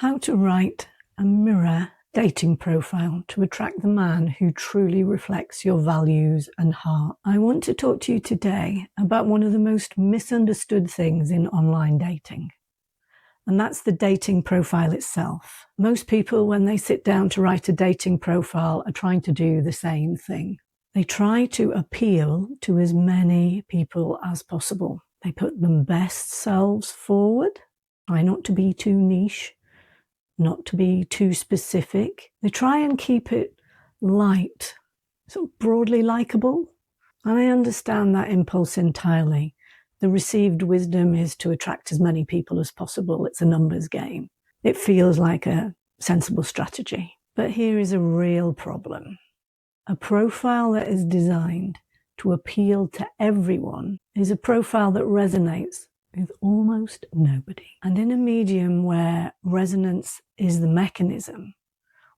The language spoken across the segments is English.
How to write a mirror dating profile to attract the man who truly reflects your values and heart. I want to talk to you today about one of the most misunderstood things in online dating, and that's the dating profile itself. Most people, when they sit down to write a dating profile, are trying to do the same thing. They try to appeal to as many people as possible. They put their best selves forward, try not to be too niche, not to be too specific. They try and keep it light, sort of broadly likable. And I understand that impulse entirely. The received wisdom is to attract as many people as possible. It's a numbers game. It feels like a sensible strategy. But here is a real problem. A profile that is designed to appeal to everyone is a profile that resonates with almost nobody. And in a medium where resonance is the mechanism,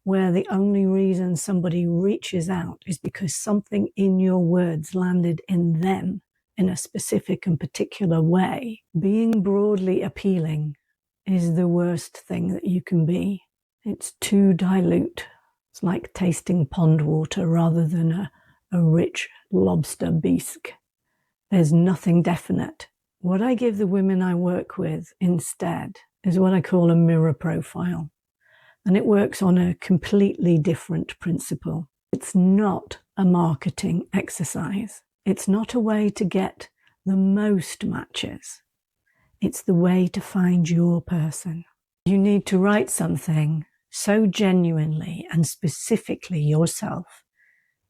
where the only reason somebody reaches out is because something in your words landed in them in a specific and particular way, being broadly appealing is the worst thing that you can be. It's too dilute. It's like tasting pond water rather than a rich lobster bisque. There's nothing definite. What I give the women I work with instead is what I call a mirror profile. And it works on a completely different principle. It's not a marketing exercise. It's not a way to get the most matches. It's the way to find your person. You need to write something so genuinely and specifically yourself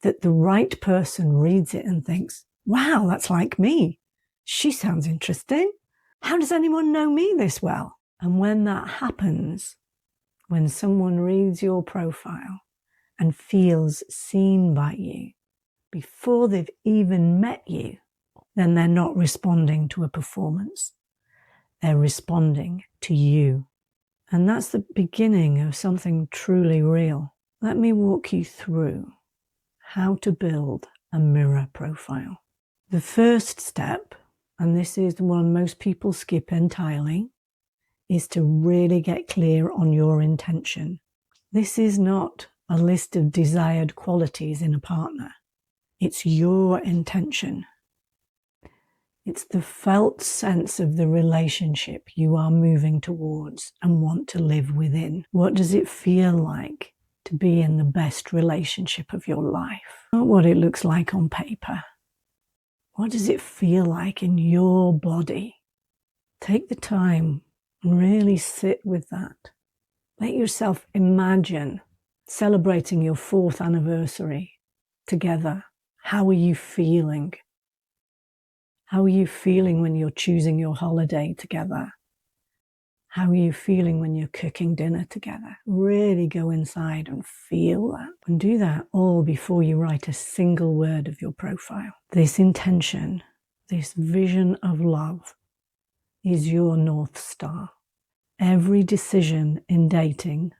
that the right person reads it and thinks, wow, that's like me. She sounds interesting. How does anyone know me this well? And when that happens, when someone reads your profile and feels seen by you before they've even met you, then they're not responding to a performance. They're responding to you. And that's the beginning of something truly real. Let me walk you through how to build a mirror profile. The first step, and this is the one most people skip entirely, is to really get clear on your intention. This is not a list of desired qualities in a partner. It's your intention. It's the felt sense of the relationship you are moving towards and want to live within. What does it feel like to be in the best relationship of your life? Not what it looks like on paper. What does it feel like in your body? Take the time and really sit with that. Let yourself imagine celebrating your 4th anniversary together. How are you feeling? How are you feeling when you're choosing your holiday together? How are you feeling when you're cooking dinner together? Really go inside and feel that. And do that all before you write a single word of your profile. This intention, this vision of love is your North Star. Every decision in dating,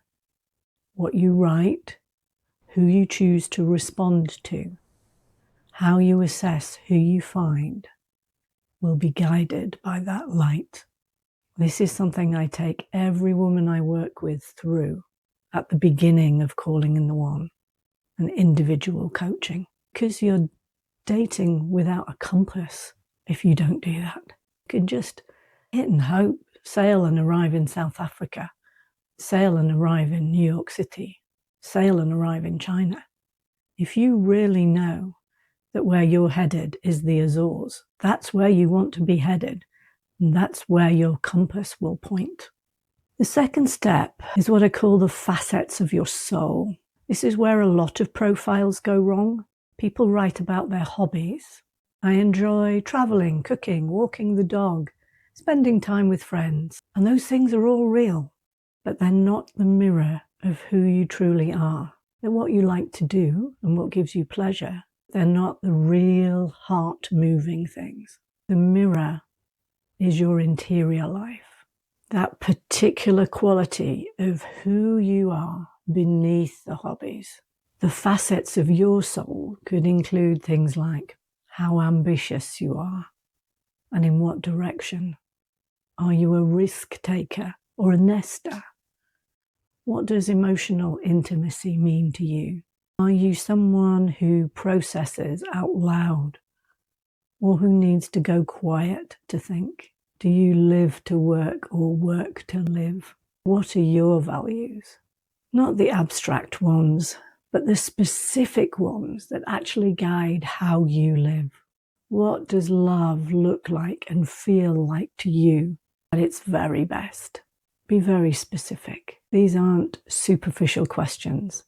what you write, who you choose to respond to, how you assess who you find, will be guided by that light. This is something I take every woman I work with through at the beginning of Calling in the One and individual coaching, because you're dating without a compass if you don't do that. You can just hit and hope, sail and arrive in South Africa, sail and arrive in New York City, sail and arrive in China. If you really know that where you're headed is the Azores, that's where you want to be headed, and that's where your compass will point. The second step is what I call the facets of your soul. This is where a lot of profiles go wrong. People write about their hobbies. I enjoy traveling, cooking, walking the dog, spending time with friends. And those things are all real, but they're not the mirror of who you truly are. They're what you like to do and what gives you pleasure. They're not the real heart-moving things. The mirror is your interior life. That particular quality of who you are beneath the hobbies. The facets of your soul could include things like how ambitious you are and in what direction. Are you a risk taker or a nester? What does emotional intimacy mean to you? Are you someone who processes out loud, or who needs to go quiet to think? Do you live to work or work to live? What are your values? Not the abstract ones, but the specific ones that actually guide how you live. What does love look like and feel like to you at its very best? Be very specific. These aren't superficial questions,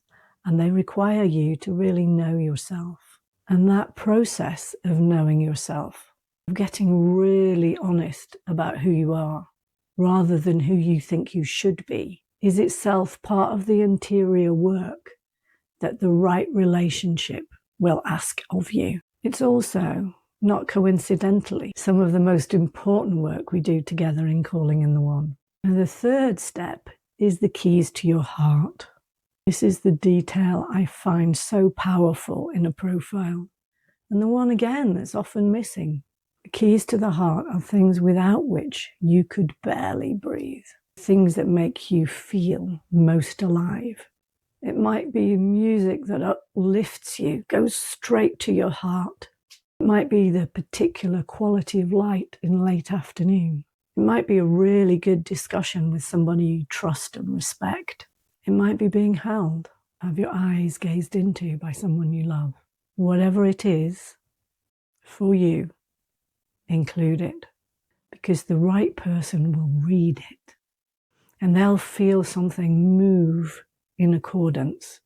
and they require you to really know yourself. And that process of knowing yourself, of getting really honest about who you are, rather than who you think you should be, is itself part of the interior work that the right relationship will ask of you. It's also, not coincidentally, some of the most important work we do together in Calling in the One. And the third step is the keys to your heart. This is the detail I find so powerful in a profile, and the one again that's often missing. The keys to the heart are things without which you could barely breathe, things that make you feel most alive. It might be music that uplifts you, goes straight to your heart. It might be the particular quality of light in late afternoon. It might be a really good discussion with somebody you trust and respect. It might be being held, have your eyes gazed into by someone you love. Whatever it is, for you, include it, because the right person will read it, and they'll feel something move in accordance.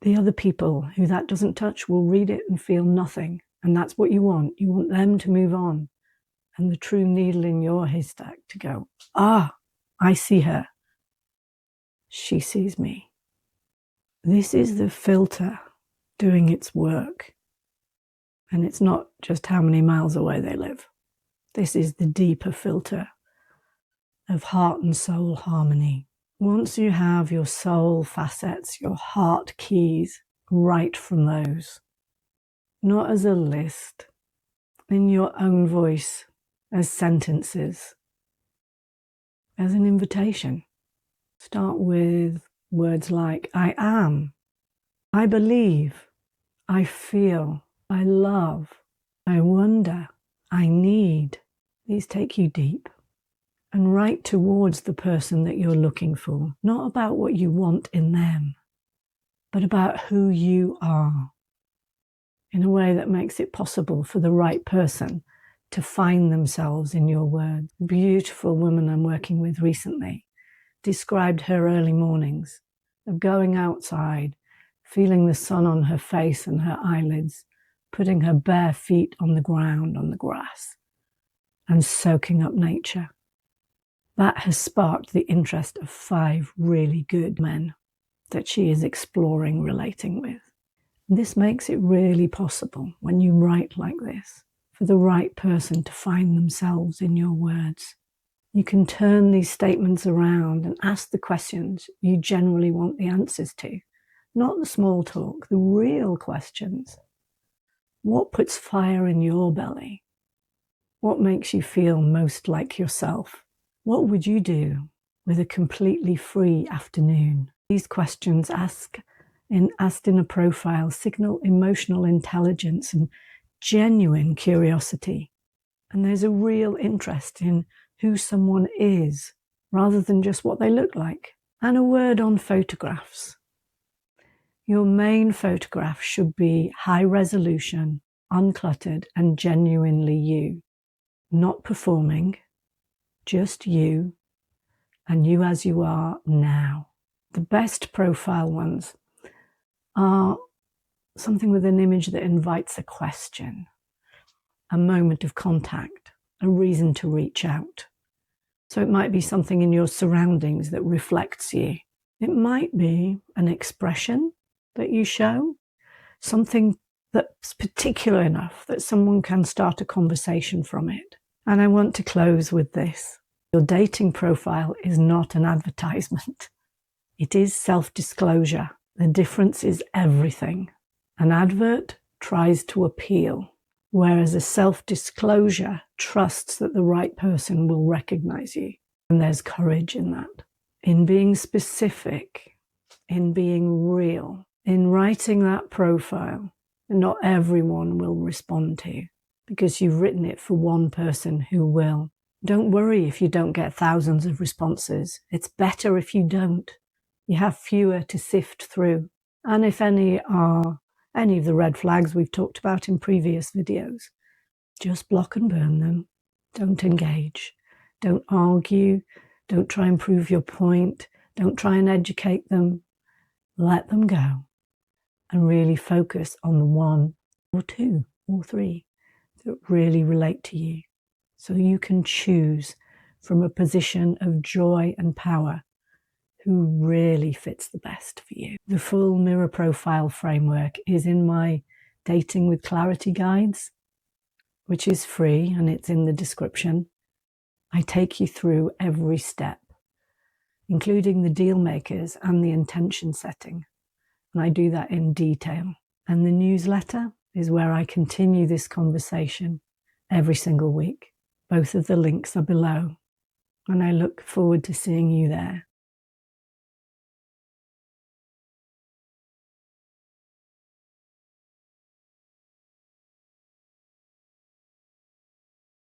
The other people who that doesn't touch will read it and feel nothing, and that's what you want. You want them to move on, and the true needle in your haystack to go, I see her. She sees me. This is the filter doing its work. And it's not just how many miles away they live. This is the deeper filter of heart and soul harmony. Once you have your soul facets, your heart keys, write from those. Not as a list, in your own voice, as sentences, as an invitation. Start with words like, I am, I believe, I feel, I love, I wonder, I need. These take you deep. And write towards the person that you're looking for, not about what you want in them, but about who you are, in a way that makes it possible for the right person to find themselves in your words. A beautiful woman I'm working with recently described her early mornings of going outside, feeling the sun on her face and her eyelids, putting her bare feet on the ground, on the grass, and soaking up nature. That has sparked the interest of 5 really good men that she is exploring relating with. This makes it really possible when you write like this, for the right person to find themselves in your words. You can turn these statements around and ask the questions you generally want the answers to, not the small talk, the real questions. What puts fire in your belly? What makes you feel most like yourself? What would you do with a completely free afternoon? These questions asked in a profile signal emotional intelligence and genuine curiosity. And there's a real interest in who someone is, rather than just what they look like. And a word on photographs. Your main photograph should be high resolution, uncluttered, and genuinely you. Not performing, just you, and you as you are now. The best profile ones are something with an image that invites a question, a moment of contact, a reason to reach out. So it might be something in your surroundings that reflects you. It might be an expression that you show, something that's particular enough that someone can start a conversation from it. And I want to close with this. Your dating profile is not an advertisement. It is self-disclosure. The difference is everything. An advert tries to appeal, whereas a self-disclosure trusts that the right person will recognize you. And there's courage in that. in being specific, in being real, in writing that profile. Not everyone will respond to, because you've written it for one person who will. Don't worry if you don't get thousands of responses. It's better if you don't. You have fewer to sift through. And if any are any of the red flags we've talked about in previous videos, just block and burn them. Don't engage. Don't argue. Don't try and prove your point. Don't try and educate them. Let them go and really focus on the one or two or three that really relate to you, so you can choose from a position of joy and power who really fits the best for you. The full mirror profile framework is in my Dating with Clarity guides, which is free and it's in the description. I take you through every step, including the deal makers and the intention setting. And I do that in detail. And the newsletter is where I continue this conversation every single week. Both of the links are below, and I look forward to seeing you there.